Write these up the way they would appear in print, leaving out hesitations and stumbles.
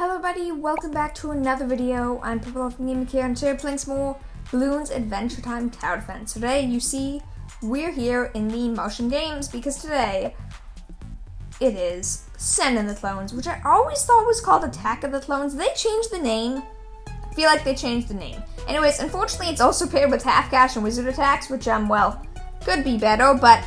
Hello everybody, welcome back to another video. I'm Purple from Gaming here, and today we're playing some more Bloons Adventure Time Tower Defense. Today, you see, we're here in the Martian games because today it is Send in the Clones, which I always thought was called Attack of the Clones. They changed the name. I feel like they changed the name. Anyways, unfortunately, it's also paired with Half Cash and Wizard Attacks, which, well, could be better, but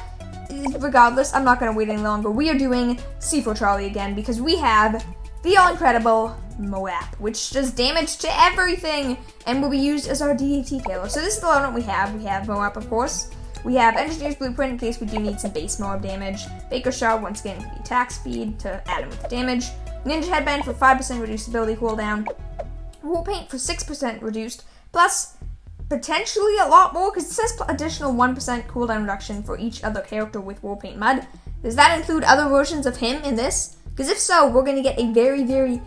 regardless, I'm not going to wait any longer. We are doing C4 Charlie again because we have the all-incredible Moab, which does damage to everything and will be used as our DAT killer. So this is the loadout we have. We have Moab, of course. We have Engineer's Blueprint in case we do need some base Moab damage. Baker's Shard, once again, for the attack speed to add in with the damage. Ninja Headband for 5% reduced ability cooldown. Wool Paint for 6% reduced, plus potentially a lot more, because it says additional 1% cooldown reduction for each other character with Wool Paint Mud. Does that include other versions of him in this? Because if so, we're going to get a very, very,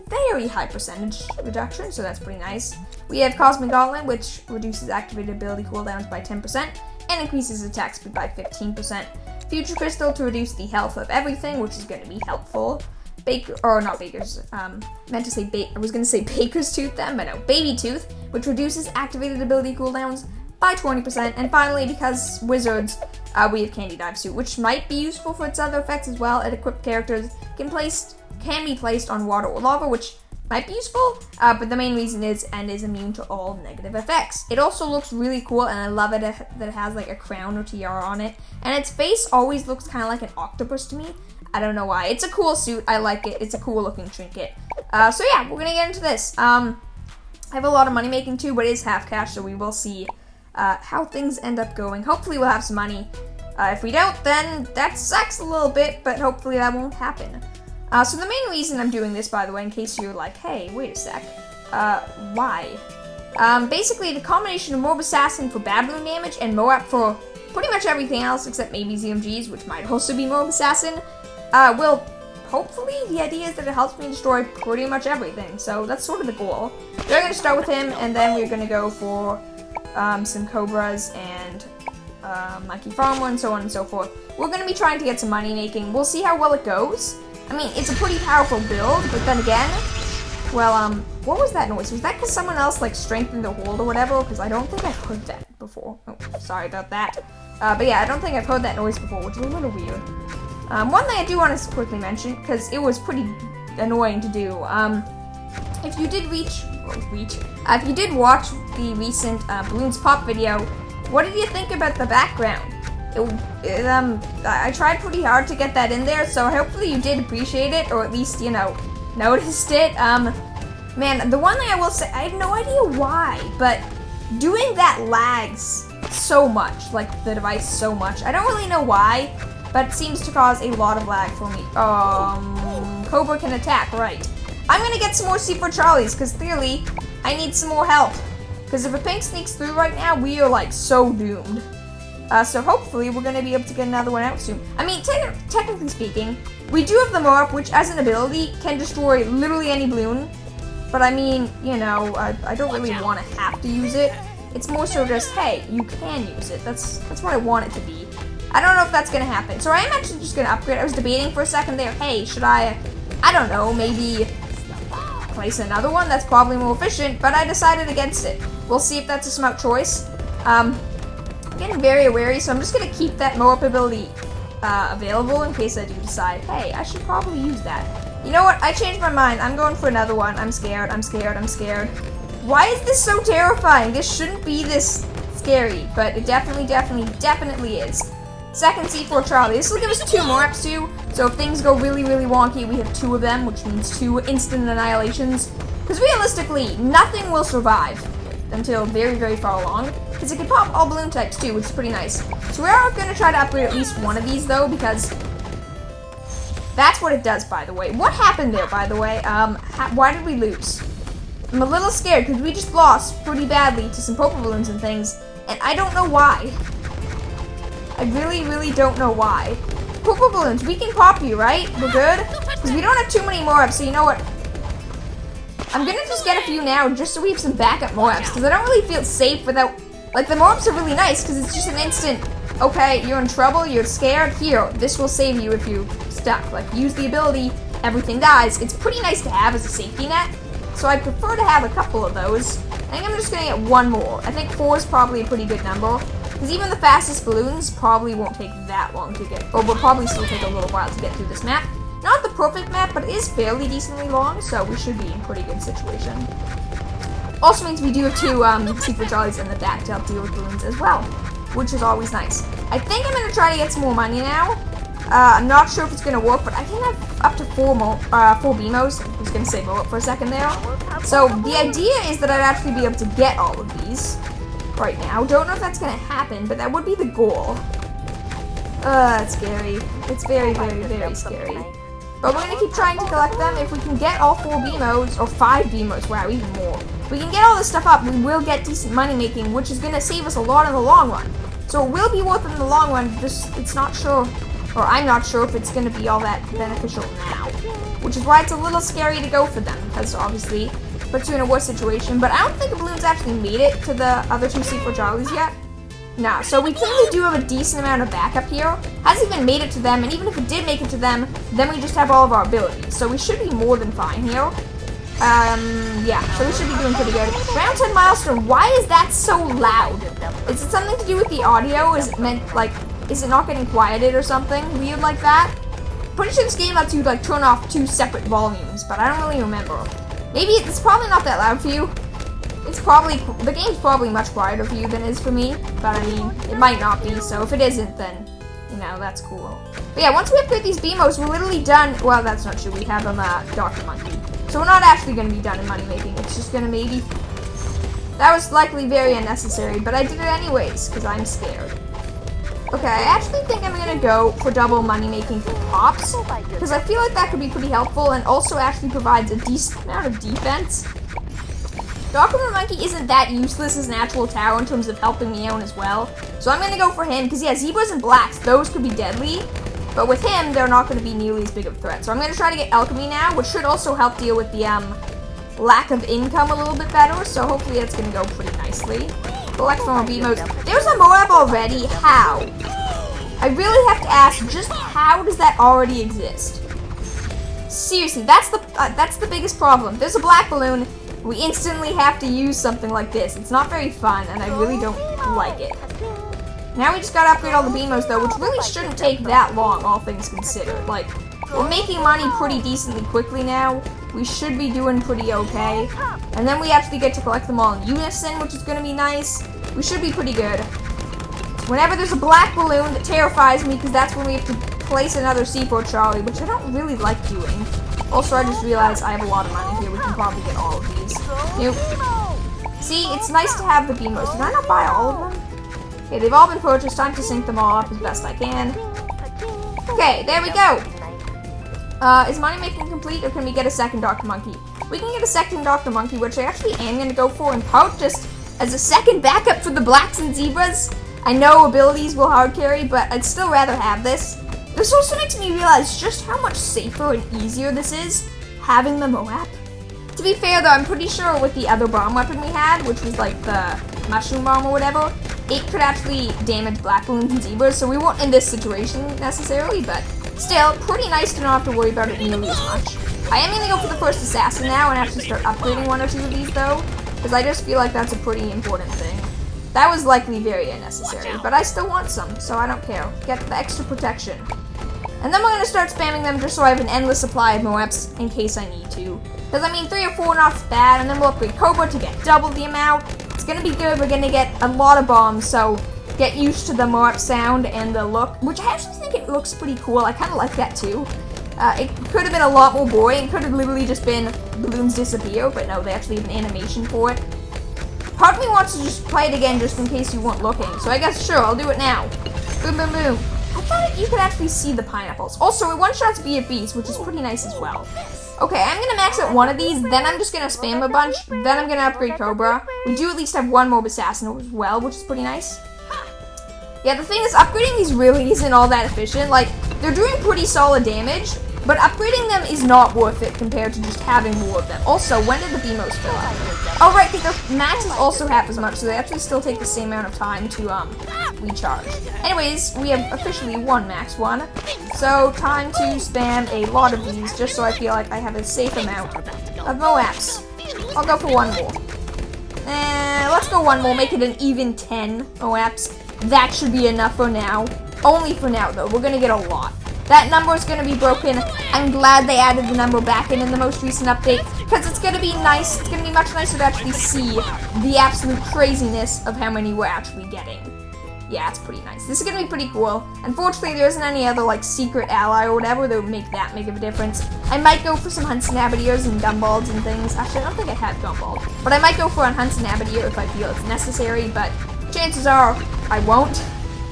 very high percentage reduction, so that's pretty nice. We have Cosmic Gauntlet, which reduces activated ability cooldowns by 10% and increases attack speed by 15%. Future Crystal to reduce the health of everything, which is going to be helpful. I was going to say Baker's Tooth then, but no, Baby Tooth, which reduces activated ability cooldowns by 20%. And finally, because Wizards, we have Candy Dive Suit, which might be useful for its other effects as well. It equipped characters can be placed on water or lava, which might be useful, but the main reason is immune to all negative effects. It also looks really cool, and I love it that it has like a crown or tiara on it, and its face always looks kind of like an octopus to me. I don't know why. It's a cool suit. I like it. It's a cool looking trinket. So yeah, we're gonna get into this. I have a lot of money making too, but it is half cash, so we will see how things end up going. Hopefully we'll have some money. If we don't, then that sucks a little bit, but hopefully that won't happen. So the main reason I'm doing this, by the way, in case you're like, hey, wait a sec, why? Basically, the combination of Moab Assassin for bad balloon damage and Moab for pretty much everything else except maybe ZMGs, which might also be Moab Assassin, will hopefully, the idea is that it helps me destroy pretty much everything. So that's sort of the goal. We're going to start with him, and then we're going to go for some Cobras and Mikey Farmer and so on and so forth. We're going to be trying to get some money making. We'll see how well it goes. I mean, it's a pretty powerful build, but then again, well, what was that noise? Was that because someone else, like, strengthened the hold or whatever? Because I don't think I've heard that before. Oh, sorry about that. But yeah, I don't think I've heard that noise before, which is a little weird. One thing I do want to quickly mention, because it was pretty annoying to do, if you did if you did watch the recent Bloons Pop video, what did you think about the background? I tried pretty hard to get that in there, so hopefully you did appreciate it, or at least, you know, noticed it. Man, the one thing I will say, I have no idea why, but doing that lags so much, like the device so much. I don't really know why, but it seems to cause a lot of lag for me. Cobra can attack, right. I'm gonna get some more C4 Charlies, because clearly I need some more help. Because if a pink sneaks through right now, we are like so doomed. So hopefully we're going to be able to get another one out soon. I mean, technically speaking, we do have the Moab, which as an ability can destroy literally any balloon. But I mean, you know, I don't really want to have to use it. It's more so just, hey, you can use it. That's what I want it to be. I don't know if that's going to happen. So I am actually just going to upgrade. I was debating for a second there, hey, should I don't know, maybe place another one? That's probably more efficient, but I decided against it. We'll see if that's a smart choice. I'm getting very wary, so I'm just going to keep that Moab ability available in case I do decide, hey, I should probably use that. You know what? I changed my mind. I'm going for another one. I'm scared. Why is this so terrifying? This shouldn't be this scary, but it definitely is. Second C4 Charlie. This will give us 2 Moabs too, so if things go really, really wonky, we have 2 of them, which means 2 instant annihilations. Because realistically, nothing will survive until very, very far along. Because it can pop all balloon types too, which is pretty nice. So we are going to try to upgrade at least one of these though, because that's what it does, by the way. What happened there, by the way? Why did we lose? I'm a little scared because we just lost pretty badly to some Poker Balloons and things, and I don't know why. I really don't know why. Poker Balloons, we can pop you, right? We're good? Because we don't have too many Moabs, so you know what? I'm gonna just get a few now, just so we have some backup Moabs, because I don't really feel safe without... Like, the Moabs are really nice, because it's just an instant, okay, you're in trouble, you're scared, here, this will save you if you're stuck. Like, use the ability, everything dies, it's pretty nice to have as a safety net. So I prefer to have a couple of those. I think I'm just gonna get one more. I think 4 is probably a pretty good number. Because even the fastest balloons probably won't take that long to get, or will probably still take a little while to get through this map. Not the perfect map, but it is fairly decently long, so we should be in pretty good situation. Also means we do have 2 secret jollies in the back to help deal with balloons as well, which is always nice. I think I'm gonna try to get some more money now. I'm not sure if it's gonna work, but I can have up to 4 BMOs. I was gonna say blow up for a second there. So the idea is that I'd actually be able to get all of these right now. Don't know if that's gonna happen, but that would be the goal. It's scary. It's very, very, very scary. But we're gonna keep trying to collect them. If we can get all 4 BMOs, or 5 BMOs, wow, even more. If we can get all this stuff up, we will get decent money making, which is gonna save us a lot in the long run. So it will be worth it in the long run, just it's not sure, or I'm not sure if it's gonna be all that beneficial now. Which is why it's a little scary to go for them, because obviously it puts you in a worse situation. But I don't think the balloons actually made it to the other 2 secret jollies yet. Nah, so we clearly do have a decent amount of backup here. Hasn't even made it to them, and even if it did make it to them, then we just have all of our abilities. So we should be more than fine here. Yeah, so we should be doing pretty good. Round 10 milestone, why is that so loud? Is it something to do with the audio? Is it meant, like, is it not getting quieted or something weird like that? Pretty sure this game lets you, like, turn off 2 separate volumes, but I don't really remember. Maybe it's probably not that loud for you. It's probably, the game's probably much quieter for you than it is for me, but I mean, it might not be, so if it isn't, then, you know, that's cool. But yeah, once we upgrade these BMOs, we're literally done. Well, that's not true, we have them, Dr. Monkey. So we're not actually going to be done in money making, it's just going to maybe, that was likely very unnecessary, but I did it anyways, because I'm scared. Okay, I actually think I'm going to go for double money making for pops, because I feel like that could be pretty helpful, and also actually provides a decent amount of defense. Dr. Monkey isn't that useless as an actual tower in terms of helping me out as well. So I'm going to go for him, because yeah, zebras and blacks, those could be deadly. But with him, they're not going to be nearly as big of a threat. So I'm going to try to get alchemy now, which should also help deal with the lack of income a little bit better. So hopefully that's going to go pretty nicely. Collect more BMOs. There's a Moab already? How? I really have to ask, just how does that already exist? Seriously, that's the biggest problem. There's a black balloon. We instantly have to use something like this. It's not very fun, and I really don't like it. Now we just gotta upgrade all the BMOs, though, which really shouldn't take that long, all things considered. Like, we're making money pretty decently quickly now. We should be doing pretty okay. And then we actually get to collect them all in unison, which is gonna be nice. We should be pretty good. Whenever there's a black balloon, that terrifies me, because that's when we have to place another C4 Charlie, which I don't really like doing. Also, I just realized I have a lot of money here. We can probably get all of these. Nope. See, it's nice to have the BMOs. Did I not buy all of them? Okay, they've all been purchased. Time to sync them all up as best I can. Okay, there we go. Is money making complete, or can we get a second Dr. Monkey? We can get a second Dr. Monkey, which I actually am going to go for in part just as a second backup for the blacks and zebras. I know abilities will hard carry, but I'd still rather have this. This also makes me realize just how much safer and easier this is, having the Moab. To be fair though, I'm pretty sure with the other bomb weapon we had, which was like the mushroom bomb or whatever, it could actually damage black balloons and zebras, so we weren't in this situation necessarily, but still, pretty nice to not have to worry about it nearly as much. I am going to go for the first assassin now and actually start upgrading 1 or 2 of these though, because I just feel like that's a pretty important thing. That was likely very unnecessary, but I still want some, so I don't care. Get the extra protection. And then we're going to start spamming them just so I have an endless supply of Moabs in case I need to. Because, I mean, 3 or 4 not bad, and then we'll upgrade Cobra to get double the amount. It's going to be good. We're going to get a lot of bombs, so get used to the Moab sound and the look, which I actually think it looks pretty cool. I kind of like that, too. It could have been a lot more boring. It could have literally just been balloons disappear, but no, they actually have an animation for it. Part of me wants to just play it again just in case you weren't looking, so I guess, sure, I'll do it now. Boom, boom, boom. I thought you could actually see the pineapples. Also, it one-shots BFBs, which is pretty nice as well. Okay, I'm going to max out 1 of these, then I'm just going to spam a bunch, then I'm going to upgrade Cobra. We do at least have 1 more assassin as well, which is pretty nice. Yeah, the thing is, upgrading these really isn't all that efficient. Like, they're doing pretty solid damage, but upgrading them is not worth it compared to just having more of them. Also, when did the BMOs fill up? Oh, right, because the maxes also half as much, so they actually still take the same amount of time to recharge. Anyways, we have officially one max one, so time to spam a lot of these just so I feel like I have a safe amount of MOAPs. I'll go for one more. Let's go one more, make it an even 10 MOAPs. That should be enough for now. Only for now, though. We're gonna get a lot. That number is going to be broken. I'm glad they added the number back in the most recent update, because it's going to be nice. It's going to be much nicer to actually see the absolute craziness of how many we're actually getting. Yeah, it's pretty nice. This is going to be pretty cool. Unfortunately, there isn't any other, like, secret ally or whatever that would make that make of a difference. I might go for some Hunts and Abadeers and Gumballs and things. Actually, I don't think I have Gumball. But I might go for a Hunts and Abadeer if I feel it's necessary, but chances are I won't.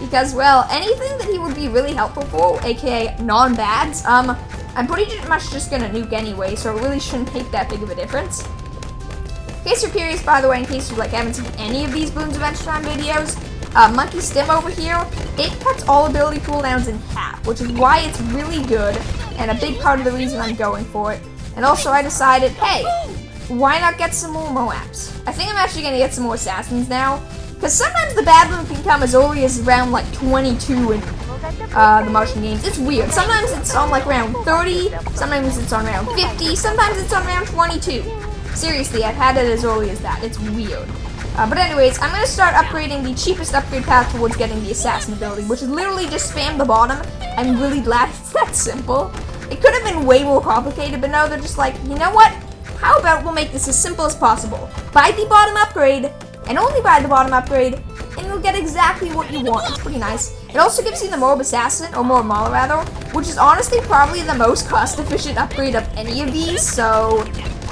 Because, well, anything that he would be really helpful for, aka non-bads, I'm pretty much just gonna nuke anyway, so it really shouldn't make that big of a difference. In case you're curious, by the way, in case you haven't seen any of these Bloons Adventure Time videos, Monkey Stim over here, it cuts all ability cooldowns in half, which is why it's really good, and a big part of the reason I'm going for it. And also I decided, hey, why not get some more MOAPs? I think I'm actually gonna get some more Assassins now, because sometimes the bad one can come as early as around like 22 in the Martian games. It's weird. Sometimes it's on like round 30, sometimes it's on round 50, sometimes it's on round 22. Seriously, I've had it as early as that. It's weird. But anyways, I'm going to start upgrading the cheapest upgrade path towards getting the Assassin ability, which is literally just spam the bottom. I'm really glad it's that simple. It could have been way more complicated, but no, they're just like, you know what? How about we'll make this as simple as possible? Buy the bottom upgrade, and only buy the bottom upgrade, and you'll get exactly what you want. It's pretty nice. It also gives you the Morb Assassin, or Morb Mala rather, which is honestly probably the most cost-efficient upgrade of any of these, so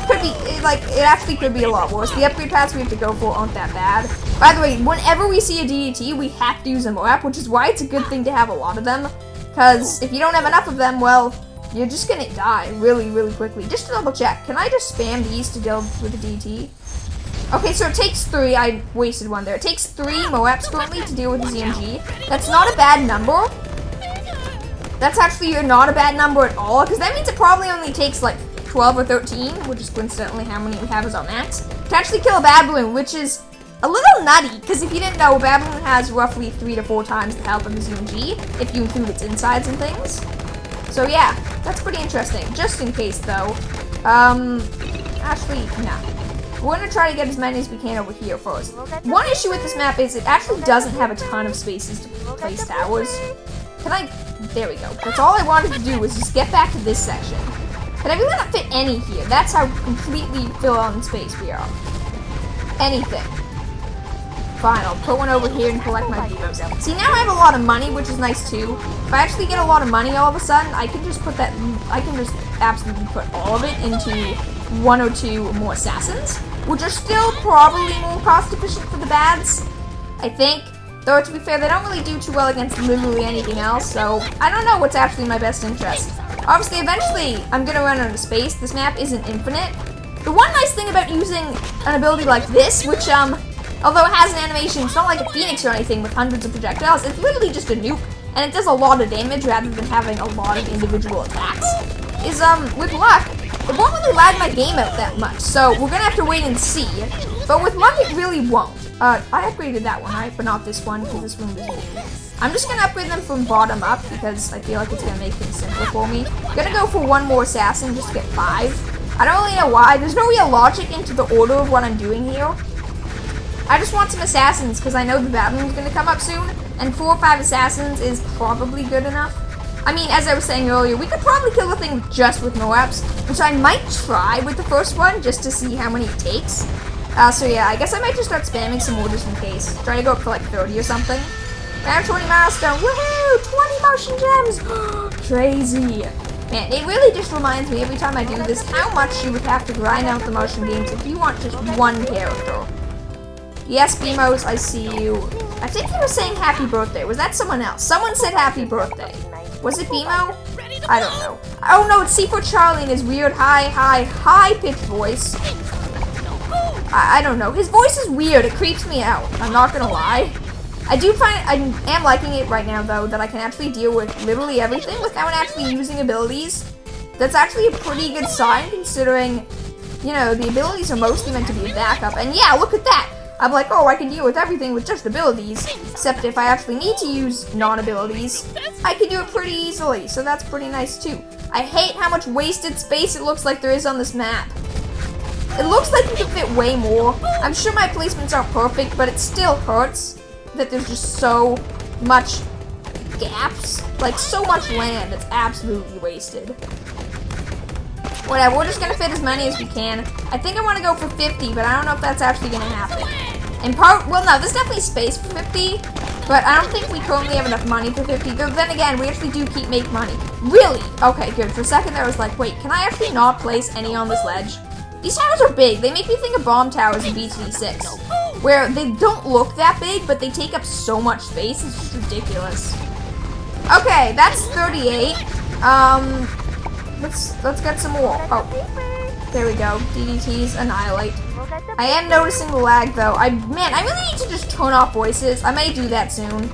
could be, it actually could be a lot worse. The upgrade paths we have to go for aren't that bad. By the way, whenever we see a DDT, we have to use a MOAP, which is why it's a good thing to have a lot of them, because if you don't have enough of them, well, you're just gonna die really, really quickly. Just to double check, can I just spam these to deal with the DDT? Okay, so it takes 3. I wasted one there. It takes 3 MOAPs currently to deal with the ZMG. That's not a bad number. That's actually not a bad number at all, because that means it probably only takes like 12 or 13, which is coincidentally how many we have as our max, to actually kill a bad balloon, which is a little nutty, because if you didn't know, a bad balloon has roughly 3 to 4 times the health of the ZMG, if you include its insides and things. So yeah, that's pretty interesting. Just in case though, actually, no. We're going to try to get as many as we can over here first. One issue with this map is it actually doesn't have a ton of spaces to place towers. Can I? There we go. That's all I wanted to do was just get back to this section. Can I really not fit any here? That's how completely fill on space we are. Anything. Fine, I'll put one over here and collect my BMOs. See, now I have a lot of money, which is nice too. If I actually get a lot of money all of a sudden, I can just put that, I can just absolutely put all of it into 1 or 2 more Assassins, which are still probably more cost efficient for the bads, I think. Though, to be fair, they don't really do too well against literally anything else, so I don't know what's actually in my best interest. Obviously, eventually, I'm going to run out of space. This map isn't infinite. The one nice thing about using an ability like this, which, although it has an animation, it's not like a Phoenix or anything with hundreds of projectiles, it's literally just a nuke, and it does a lot of damage rather than having a lot of individual attacks, is, with luck, it won't really lag my game out that much, so we're gonna have to wait and see. But with luck, it really won't. I upgraded that one, right? But not this one, because this one is new. I'm just gonna upgrade them from bottom up, because I feel like it's gonna make things simpler for me. I'm gonna go for 1 more Assassin, just to get 5. I don't really know why. There's no real logic into the order of what I'm doing here. I just want some Assassins, because I know the battle's gonna come up soon, and 4 or 5 Assassins is probably good enough. I mean, as I was saying earlier, we could probably kill the thing just with MOAPs, which I might try with the first one, just to see how many it takes. So yeah, I guess I might just start spamming some more just in case. Try to go up for like 30 or something. Round 20 milestone, woohoo! 20 Martian gems! Crazy! Man, it really just reminds me every time I do this how much you would have to grind out the Martian games if you want just one character. Yes, BMOs, I see you. I think you were saying happy birthday. Was that someone else? Someone said happy birthday. Was it BMO? I don't know. Oh no, it's C4 Charlie in his weird high-pitched voice. I don't know. His voice is weird. It creeps me out. I'm not gonna lie. I am liking it right now, though, that I can actually deal with literally everything without actually using abilities. That's actually a pretty good sign considering, you know, the abilities are mostly meant to be a backup. And yeah, look at that. I'm like, oh, I can deal with everything with just abilities. Except if I actually need to use non-abilities, I can do it pretty easily. So that's pretty nice too. I hate how much wasted space it looks like there is on this map. It looks like you can fit way more. I'm sure my placements aren't perfect, but it still hurts that there's just so much gaps. Like, so much land that's absolutely wasted. Whatever, we're just gonna fit as many as we can. I think I want to go for 50, but I don't know if that's actually gonna happen. In part, well, no, there's definitely space for 50, but I don't think we currently have enough money for 50. Though then again, we actually do make money. Really? Okay, good. For a second there, I was like, wait, can I actually not place any on this ledge? These towers are big. They make me think of bomb towers in BTD 6, where they don't look that big, but they take up so much space. It's just ridiculous. Okay, that's 38. Let's get some more. Oh, there we go. DDTs annihilate. I am noticing the lag though. Man, I really need to just turn off voices. I may do that soon.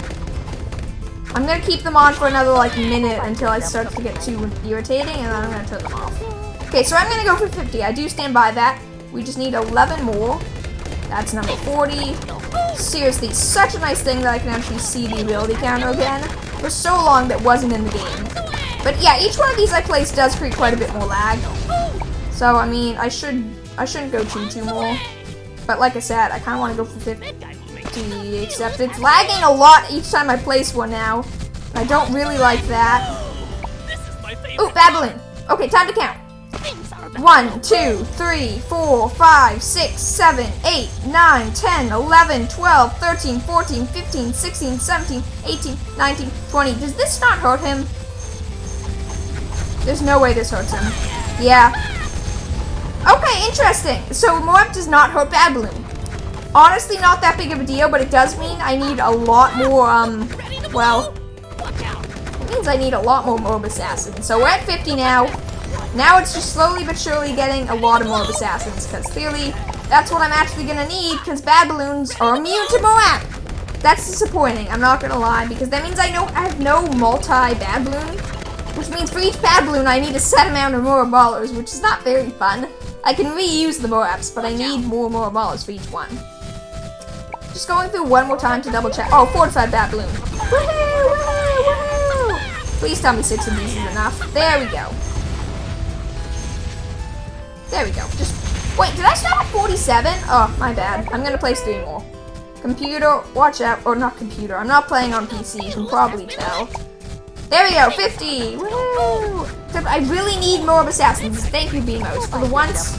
I'm gonna keep them on for another like minute until I start to get too irritating, and then I'm gonna turn them off. Okay, so I'm gonna go for 50. I do stand by that. We just need 11 more. That's number 40. Seriously, such a nice thing that I can actually see the ability counter again. For so long that wasn't in the game. But yeah, each one of these I place does create quite a bit more lag. So I mean, I shouldn't go too more. But like I said, I kind of want to go for 50, except it's lagging a lot each time I place one now. I don't really like that. Ooh, bad balloon. Okay, time to count. 1, 2, 3, 4, 5, 6, 7, 8, 9, 10, 11, 12, 13, 14, 15, 16, 17, 18, 19, 20. Does this not hurt him? There's no way this hurts him. Yeah. Okay, interesting. So Moab does not hurt Bad Balloon. Honestly, not that big of a deal, but it does mean I need a lot more, well, it means I need a lot more Moab Assassins. So we're at 50 now. Now it's just slowly but surely getting a lot of Moab Assassins, because clearly that's what I'm actually going to need, because Bad Balloons are immune to Moab. That's disappointing, I'm not going to lie, because that means I have no multi-Bad Balloon, which means for each Bad Balloon I need a set amount of Moab Ballers, which is not very fun. I can reuse the Moabs, but I need more Moab Ballers for each one. Just going through one more time to double check. Oh, fortified Bad Balloon. Woohoo! Woohoo! Woohoo! Please tell me 6 of these is enough. There we go. There we go. Just wait, did I stop at 47? Oh, my bad. I'm gonna place 3 more. Computer, watch out. Or not computer. I'm not playing on PC, you can probably tell. There we go, 50! Woo! I really need more of Assassins. Thank you, BMOs. For the once,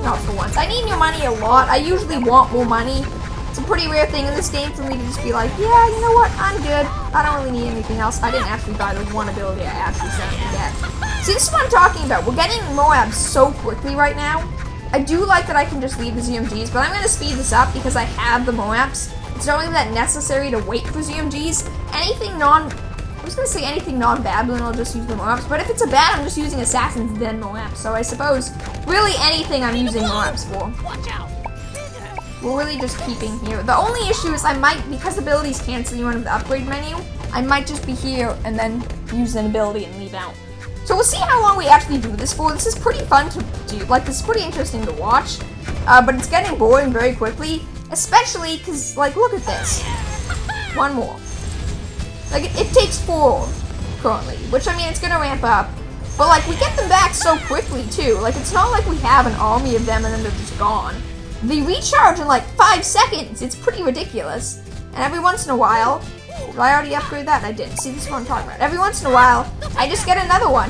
not for once. I need your money a lot. I usually want more money. It's a pretty rare thing in this game for me to just be like, yeah, you know what, I'm good. I don't really need anything else. I didn't actually buy the one ability I actually set to get. See, this is what I'm talking about. We're getting Moab so quickly right now. I do like that I can just leave the ZMGs, but I'm going to speed this up because I have the Moabs. It's not even that necessary to wait for ZMGs. I was going to say anything non-bad, but then I'll just use the Moabs. But if it's a bad, I'm just using Assassins, then Moabs. So I suppose, really anything I'm using Moabs for. We're really just keeping here. The only issue is I might, because abilities cancel you under the upgrade menu, I might just be here and then use an ability and leave out. So we'll see how long we actually do this for. This is pretty fun to do. Like, this is pretty interesting to watch. But it's getting boring very quickly. Especially because, like, look at this. One more. Like, it takes 4 currently. Which, I mean, it's going to ramp up. But, like, we get them back so quickly, too. Like, it's not like we have an army of them and then they're just gone. They recharge in, like, 5 seconds. It's pretty ridiculous. And every once in a while... Did I already upgrade that? I didn't. See, this is what I'm talking about. Every once in a while, I just get another one.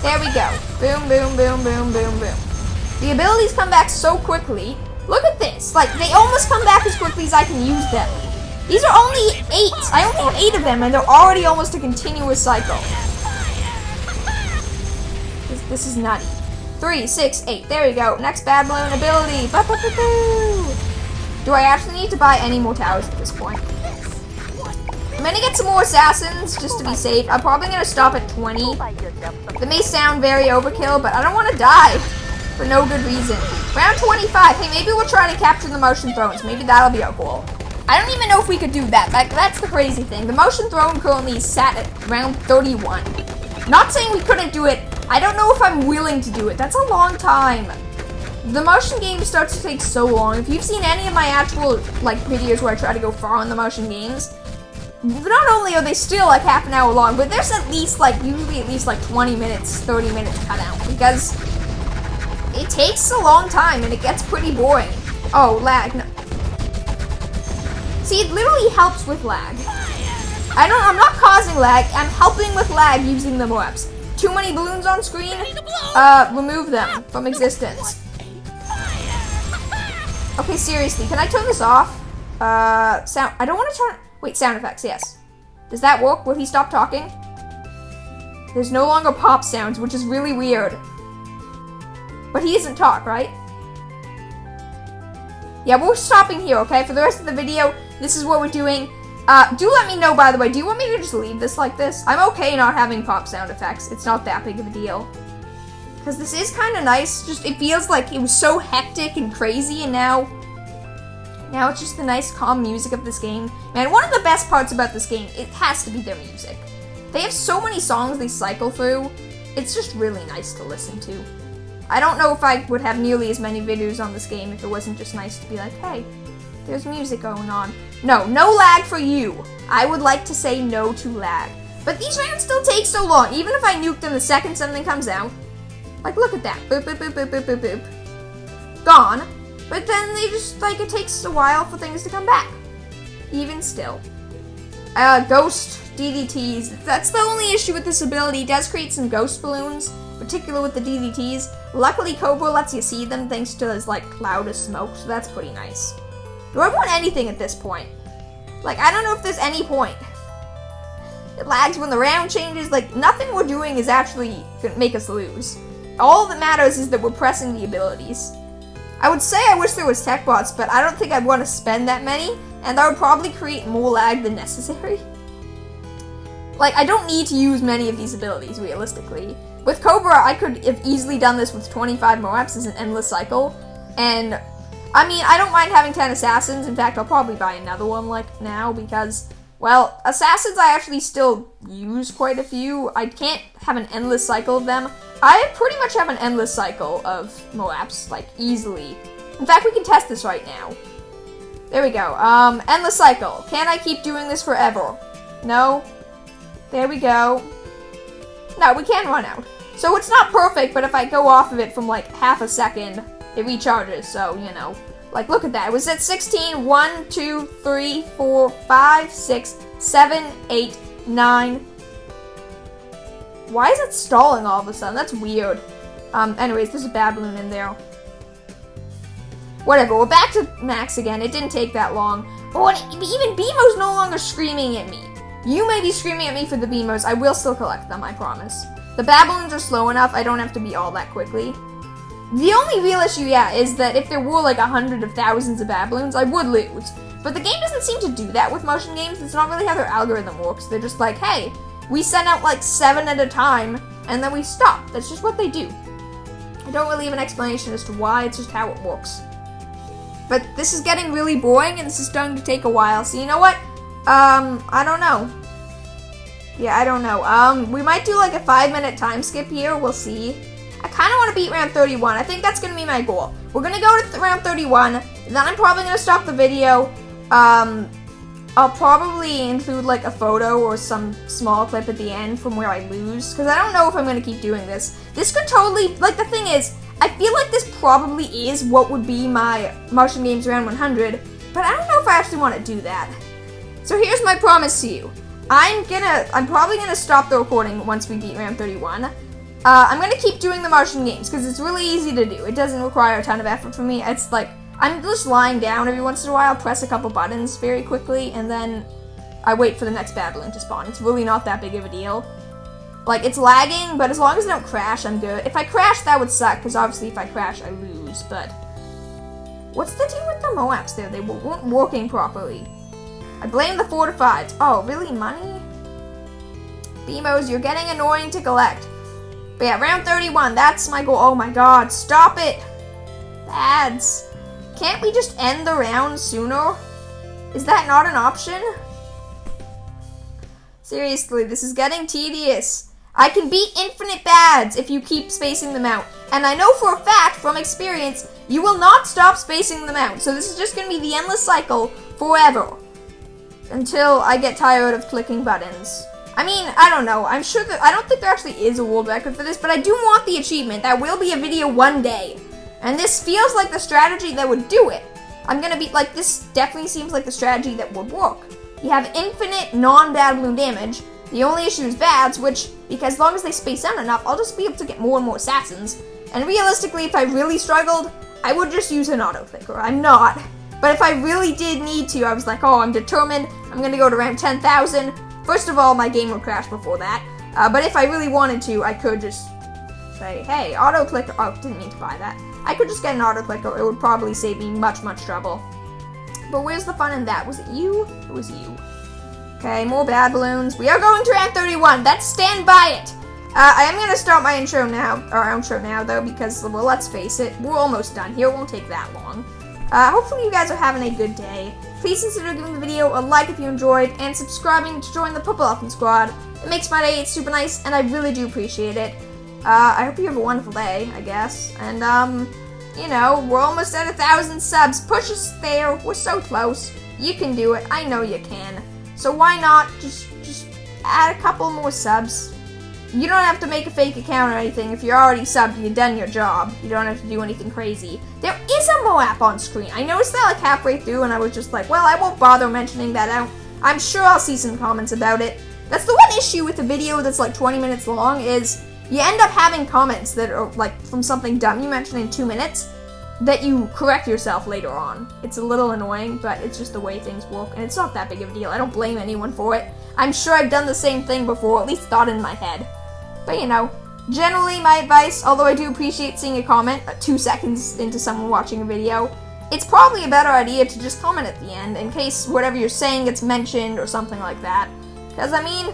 There we go. Boom, boom, boom, boom, boom, boom. The abilities come back so quickly. Look at this. Like, they almost come back as quickly as I can use them. These are only 8. I only have 8 of them, and they're already almost a continuous cycle. This is nutty. 3, 6, 8. There we go. Next Bad Balloon ability. Do I actually need to buy any more towers at this point? I'm gonna get some more assassins just to be safe. I'm probably gonna stop at 20. That may sound very overkill, but I don't want to die for no good reason. Round 25. Hey, maybe we'll try to capture the motion thrones. Maybe that'll be our goal. I don't even know if we could do that. That's the crazy thing. The motion throne currently is sat at round 31. Not saying we couldn't do it I don't know if I'm willing to do it. That's a long time. The Martian game starts to take so long. If you've seen any of my actual, like, videos where I try to go far on the Martian games, not only are they still, like, half an hour long, but there's at least, like, usually at least, like, 20 minutes, 30 minutes cut out, because it takes a long time, and it gets pretty boring. Oh, lag. No. See, it literally helps with lag. I'm not causing lag, I'm helping with lag using the maps. Too many balloons on screen? Remove them from existence. Okay, seriously, can I turn this off? Sound, I don't want to turn, wait, sound effects, yes. Does that work? Will he stop talking? There's no longer pop sounds, which is really weird. But he doesn't talk, right? Yeah, we're stopping here, okay? For the rest of the video, this is what we're doing. Do let me know, by the way, do you want me to just leave this like this? I'm okay not having pop sound effects. It's not that big of a deal. Because this is kind of nice. Just, it feels like it was so hectic and crazy, and now it's just the nice, calm music of this game. Man, one of the best parts about this game, it has to be their music. They have so many songs they cycle through. It's just really nice to listen to. I don't know if I would have nearly as many videos on this game if it wasn't just nice to be like, hey, there's music going on. No lag for you. I would like to say no to lag. But these rounds still take so long, even if I nuke them the second something comes out. Like, look at that. Boop, boop, boop, boop, boop, boop, boop. Gone. But then they just, like, it takes a while for things to come back. Even still. Ghost DDTs. That's the only issue with this ability. It does create some ghost balloons, particularly with the DDTs. Luckily, Cobra lets you see them thanks to his, like, cloud of smoke, so that's pretty nice. Do I want anything at this point? Like, I don't know if there's any point. It lags when the round changes. Like, nothing we're doing is actually gonna make us lose. All that matters is that we're pressing the abilities. I would say I wish there was tech bots, but I don't think I'd want to spend that many, and that would probably create more lag than necessary. Like, I don't need to use many of these abilities, realistically. With Cobra, I could have easily done this with 25 more reps as an endless cycle, and I mean, I don't mind having 10 assassins. In fact, I'll probably buy another one, like, now, because, well, assassins I actually still use quite a few. I can't have an endless cycle of them. I pretty much have an endless cycle of Moabs, like, easily. In fact, we can test this right now. There we go. Endless cycle. Can I keep doing this forever? No. There we go. No, we can run out. So it's not perfect, but if I go off of it from, like, half a second, it recharges, so, you know. Like, look at that. It was at 16, 1, 2, 3, 4, 5, 6, 7, 8, 9. Why is it stalling all of a sudden? That's weird. Anyways, there's a bad balloon in there. Whatever, we're back to max again. It didn't take that long. Oh, and even BMO's no longer screaming at me. You may be screaming at me for the BMOs. I will still collect them, I promise. The bad balloons are slow enough. I don't have to be all that quickly. The only real issue, yeah, is that if there were like 100 of thousands of bad balloons, I would lose. But the game doesn't seem to do that with Martian games. It's not really how their algorithm works. They're just like, hey, we send out like 7 at a time, and then we stop. That's just what they do. I don't really have an explanation as to why, it's just how it works. But this is getting really boring, and this is starting to take a while, so you know what? I don't know. Yeah, I don't know. We might do like a 5-minute time skip here, we'll see. I kind of want to beat round 31. I think that's going to be my goal. We're going to go to round 31, and then I'm probably going to stop the video. I'll probably include like a photo or some small clip at the end from where I lose, because I don't know if I'm going to keep doing this. This could totally, like the thing is, I feel like this probably is what would be my Martian Games round 100, but I don't know if I actually want to do that. So here's my promise to you. I'm probably going to stop the recording once we beat round 31. I'm going to keep doing the Martian Games, because it's really easy to do. It doesn't require a ton of effort from me. It's like, I'm just lying down every once in a while, press a couple buttons very quickly, and then I wait for the next bad balloon to spawn. It's really not that big of a deal. Like, it's lagging, but as long as I don't crash, I'm good. If I crash, that would suck, because obviously if I crash, I lose, but what's the deal with the Moabs there? They weren't working properly. I blame the fortifieds. Oh, really? Money? BMOs, you're getting annoying to collect. But yeah, round 31, that's my goal. Oh my god, stop it! Ads. Can't we just end the round sooner? Is that not an option? Seriously, this is getting tedious. I can beat infinite bads if you keep spacing them out. And I know for a fact, from experience, you will not stop spacing them out. So this is just going to be the endless cycle forever. Until I get tired of clicking buttons. I mean, I don't know. I'm sure that, I don't think there actually is a world record for this, but I do want the achievement. That will be a video one day. And this feels like the strategy that would do it. I'm going to be, like, this definitely seems like the strategy that would work. You have infinite non-bad balloon damage. The only issue is bads, which, because as long as they space out enough, I'll just be able to get more and more assassins. And realistically, if I really struggled, I would just use an auto-clicker. I'm not. But if I really did need to, I was like, oh, I'm determined. I'm going to go to around 10,000. First of all, my game would crash before that. But if I really wanted to, I could just say, hey, auto-clicker. Oh, didn't mean to buy that. I could just get an auto-clicker. It would probably save me much, much trouble. But where's the fun in that? Was it you? It was you. Okay, more bad balloons. We are going to round 31. That's stand by it. I am going to start my intro now, or outro now, though, because, well, let's face it, we're almost done here. It won't take that long. Hopefully you guys are having a good day. Please consider giving the video a like if you enjoyed, and subscribing to join the Purple Elephant Squad. It makes my day super nice, and I really do appreciate it. I hope you have a wonderful day, I guess. And, you know, we're almost at 1,000 subs. Push us there. We're so close. You can do it. I know you can. So why not just add a couple more subs? You don't have to make a fake account or anything. If you're already subbed, you've done your job. You don't have to do anything crazy. There is a Mo app on screen. I noticed that like halfway through, and I was just like, well, I won't bother mentioning that out. I'm sure I'll see some comments about it. That's the one issue with a video that's like 20 minutes long is you end up having comments that are like from something dumb you mentioned in 2 minutes that you correct yourself later on. It's a little annoying, but it's just the way things work, and it's not that big of a deal. I don't blame anyone for it. I'm sure I've done the same thing before, at least thought in my head. But you know, generally my advice, although I do appreciate seeing a comment 2 seconds into someone watching a video, it's probably a better idea to just comment at the end in case whatever you're saying gets mentioned or something like that. Because I mean,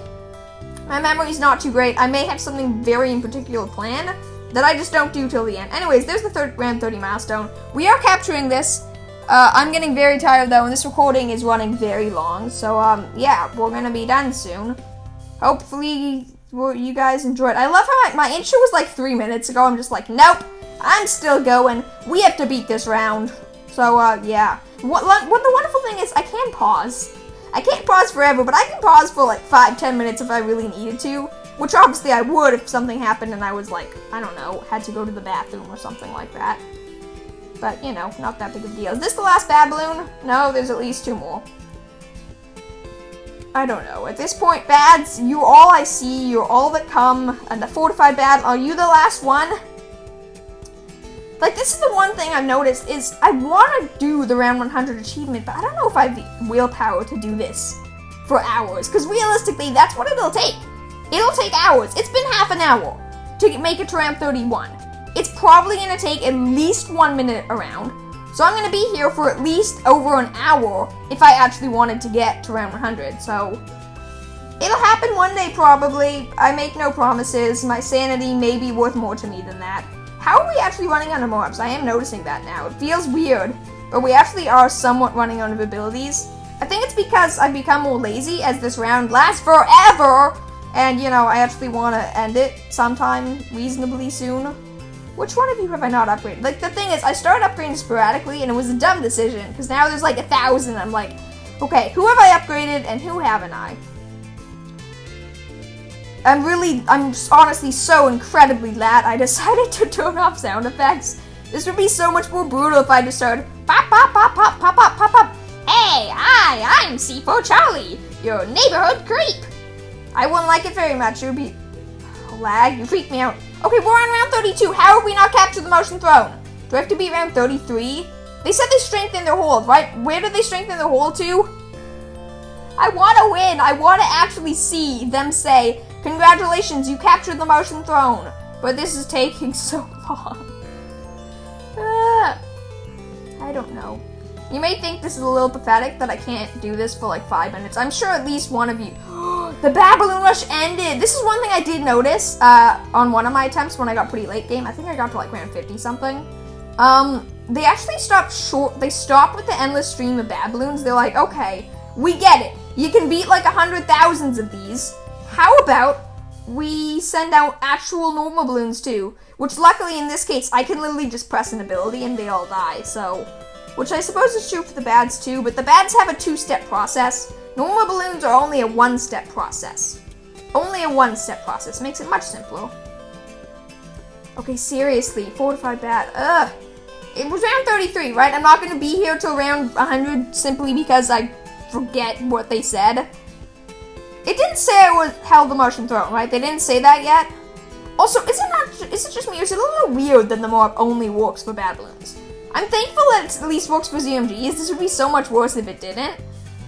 my memory's not too great. I may have something very in particular planned that I just don't do till the end. Anyways, there's the round 30 milestone. We are capturing this. I'm getting very tired though, and this recording is running very long. So yeah, we're gonna be done soon. Hopefully you guys enjoyed. I love how my intro was like 3 minutes ago. I'm just like, nope, I'm still going. We have to beat this round. So yeah. What the wonderful thing is, I can pause. I can't pause forever, but I can pause for like 5-10 minutes if I really needed to. Which obviously I would if something happened and I was like, I don't know, had to go to the bathroom or something like that. But, you know, not that big of a deal. Is this the last bad balloon? No, there's at least 2 more. I don't know. At this point, bads, you're all I see, you're all that come, and the fortified bad, are you the last one? Like, this is the one thing I've noticed, is I want to do the round 100 achievement, but I don't know if I have the willpower to do this for hours, because realistically, that's what it'll take. It'll take hours. It's been half an hour to make it to round 31. It's probably going to take at least 1 minute around. So I'm going to be here for at least over an hour if I actually wanted to get to round 100. So it'll happen one day probably. I make no promises. My sanity may be worth more to me than that. How are we actually running out of mobs? I am noticing that now. It feels weird, but we actually are somewhat running out of abilities. I think it's because I've become more lazy as this round lasts forever. And, you know, I actually want to end it sometime reasonably soon. Which one of you have I not upgraded? Like, the thing is, I started upgrading sporadically, and it was a dumb decision, because now there's like 1,000. I'm like, okay, who have I upgraded, and who haven't I? I'm honestly so incredibly glad I decided to turn off sound effects. This would be so much more brutal if I just started, pop, pop, pop, pop, pop, pop, pop, pop. Hey, I'm C4 Charlie, your neighborhood creep. I wouldn't like it very much. It would be lag. You freak me out. Okay, we're on round 32. How have we not captured the Martian throne? Do I have to be round 33? They said they strengthened their hold, right? Where did they strengthen their hold to? I want to win. I want to actually see them say, congratulations, you captured the Martian throne. But this is taking so long. I don't know. You may think this is a little pathetic that I can't do this for like 5 minutes. I'm sure at least one of you... The Bad Balloon Rush ended! This is one thing I did notice on one of my attempts when I got pretty late game. I think I got to like round 50 something. They actually stopped They stopped with the endless stream of Bad Balloons. They're like, okay, we get it. You can beat like 100,000 of these. How about we send out actual normal balloons too, which luckily in this case, I can literally just press an ability and they all die, so, which I suppose is true for the bads too, but the bads have a 2-step process. Normal balloons are only a 1-step process. Only a 1-step process, makes it much simpler. Okay, seriously, fortified bat, It was round 33, right? I'm not gonna be here till round 100 simply because I forget what they said. It didn't say I held the Martian throne, right? They didn't say that yet. Also, is it just me, or is it a little weird that the mark only works for bad balloons? I'm thankful that it at least works for ZMGs. This would be so much worse if it didn't.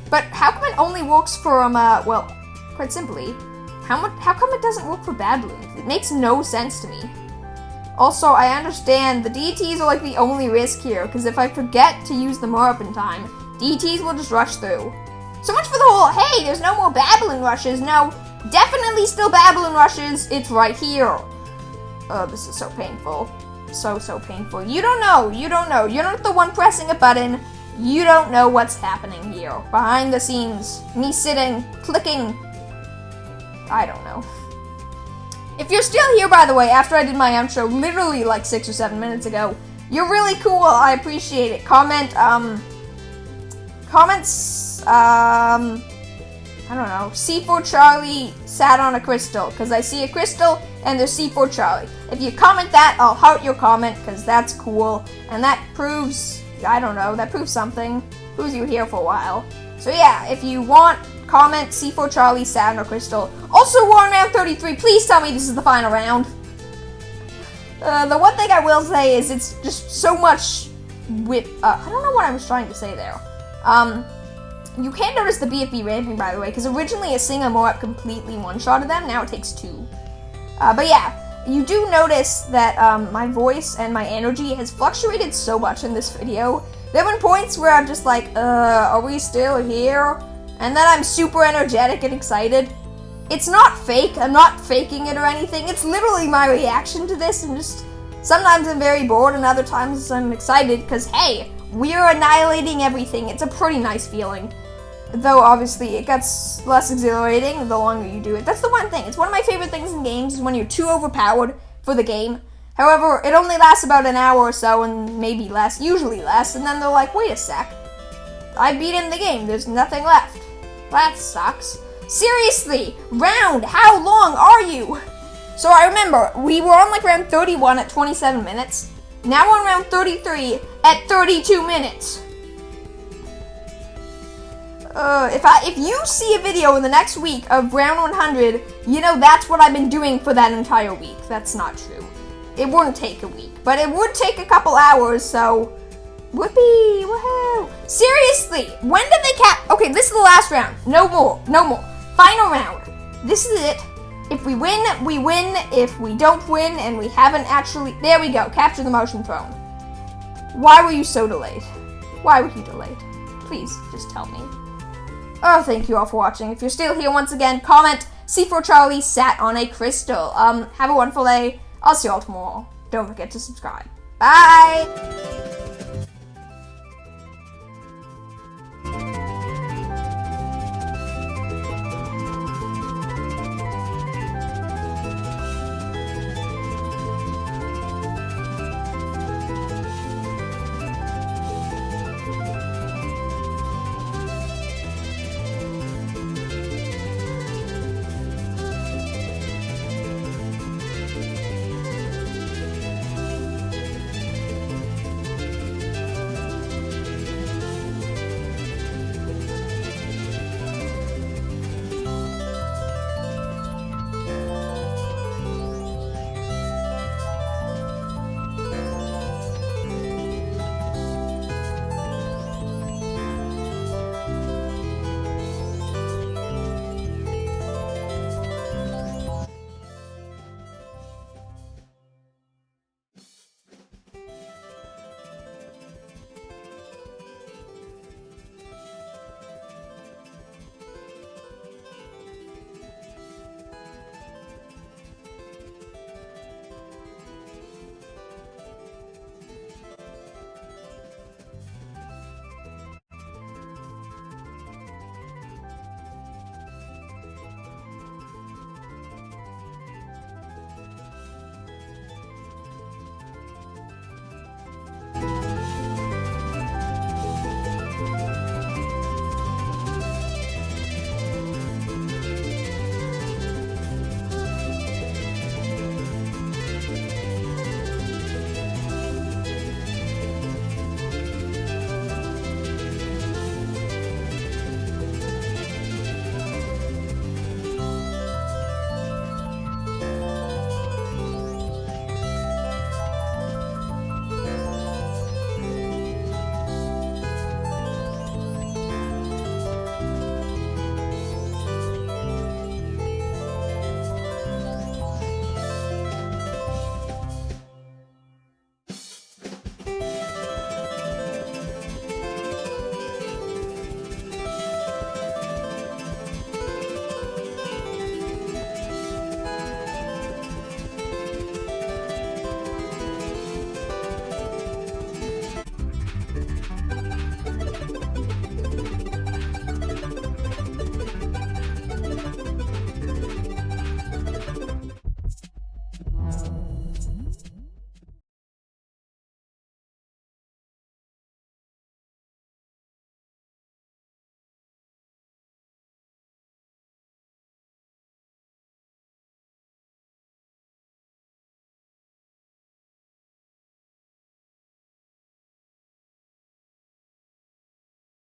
But how come it only works for, well, quite simply, how come it doesn't work for bad balloons? It makes no sense to me. Also, I understand the DTs are like the only risk here, because if I forget to use the mark in time, DTs will just rush through. So much for the whole, hey, there's no more bad balloon rushes. No, definitely still bad balloon rushes. It's right here. Oh, this is so painful. So painful. You don't know. You're not the one pressing a button. You don't know what's happening here. Behind the scenes. Me sitting, clicking. I don't know. If you're still here, by the way, after I did my outro literally like 6 or 7 minutes ago, you're really cool. I appreciate it. Comments, I don't know, C4 Charlie sat on a crystal, because I see a crystal and there's C4 Charlie. If you comment that, I'll heart your comment, because that's cool, and that proves, I don't know, that proves something. Proves you were here for a while. So yeah, if you want, comment C4 Charlie sat on a crystal. Also, we're on round 33, please tell me this is the final round. The one thing I will say is it's just so much with, I don't know what I was trying to say there. You can notice the BFB ramping, by the way, because originally a single Moab completely one-shotted them, now it takes 2. But yeah, you do notice that my voice and my energy has fluctuated so much in this video. There have been points where I'm just like, are we still here? And then I'm super energetic and excited. It's not fake, I'm not faking it or anything, it's literally my reaction to this, and just sometimes I'm very bored and other times I'm excited, because hey, we're annihilating everything. It's a pretty nice feeling. Though, obviously, it gets less exhilarating the longer you do it. That's the one thing. It's one of my favorite things in games is when you're too overpowered for the game. However, it only lasts about an hour or so, and maybe less, usually less, and then they're like, wait a sec. I beat in the game. There's nothing left. That sucks. Seriously, round, how long are you? So I remember, we were on like round 31 at 27 minutes. Now we're on round 33 at 32 minutes. If you see a video in the next week of round 100, you know that's what I've been doing for that entire week. That's not true. It wouldn't take a week, but it would take a couple hours, so whoopee, woohoo. Seriously, when did they cap? Okay, this is the last round. No more. Final round. This is it. If we win, we win. If we don't win, and we haven't actually, there we go, capture the Martian throne. Why were you so delayed? Why were you delayed? Please, just tell me. Oh, thank you all for watching. If you're still here, once again, comment C4 Charlie sat on a crystal. Have a wonderful day. I'll see you all tomorrow. Don't forget to subscribe. Bye!